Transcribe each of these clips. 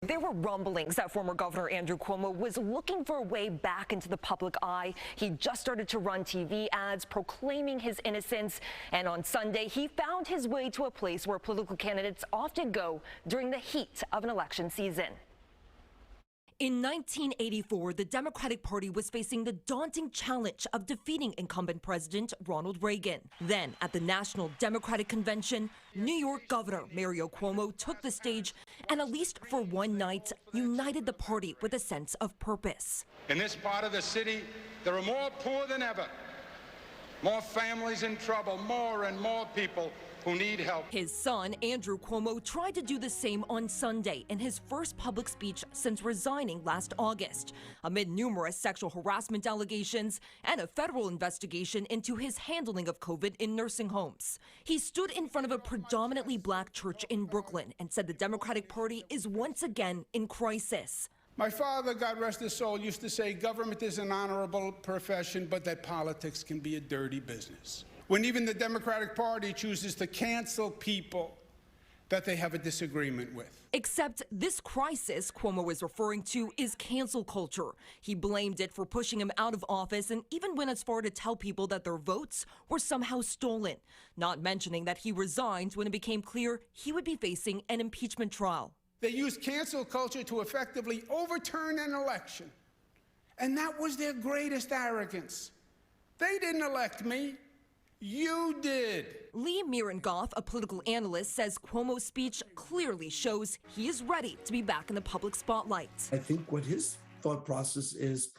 There were rumblings that former Governor Andrew Cuomo was looking for a way back into the public eye. He just started to run TV ads proclaiming his innocence. And on Sunday, he found his way to a place where political candidates often go during the heat of an election season. In 1984, the Democratic Party was facing the daunting challenge of defeating incumbent President Ronald Reagan. Then, at the National Democratic Convention, New York Governor Mario Cuomo took the stage and, at least for one night, united the party with a sense of purpose. In this part of the city, there are more poor than ever, more families in trouble, more and more people who need help. His son, Andrew Cuomo, tried to do the same on Sunday in his first public speech since resigning last August, amid numerous sexual harassment allegations and a federal investigation into his handling of COVID in nursing homes. He stood in front of a predominantly black church in Brooklyn and said the Democratic Party is once again in crisis. My father, God rest his soul, used to say government is an honorable profession, but that politics can be a dirty business. When even the Democratic Party chooses to cancel people that they have a disagreement with. Except this crisis Cuomo is referring to is cancel culture. He blamed it for pushing him out of office and even went as far to tell people that their votes were somehow stolen, not mentioning that he resigned when it became clear he would be facing an impeachment trial. They used cancel culture to effectively overturn an election, and that was their greatest arrogance. They didn't elect me. You did. Lee Mirengoff, a political analyst, says Cuomo's speech clearly shows he is ready to be back in the public spotlight. I think what his thought process is,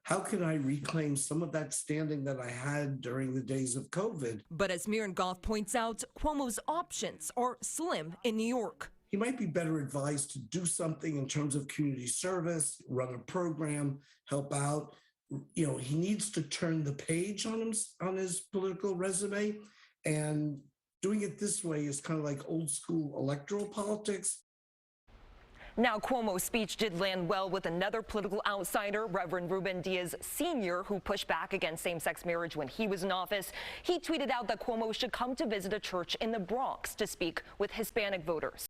how can I reclaim some of that standing that I had during the days of COVID? But as Mirengoff points out, Cuomo's options are slim in New York. He might be better advised to do something in terms of community service, run a program, help out. He needs to turn the page on his political resume, and doing it this way is kind of like old school electoral politics. Now, Cuomo's speech did land well with another political outsider, Reverend Ruben Diaz Sr., who pushed back against same-sex marriage when he was in office. He tweeted out that Cuomo should come to visit a church in the Bronx to speak with Hispanic voters.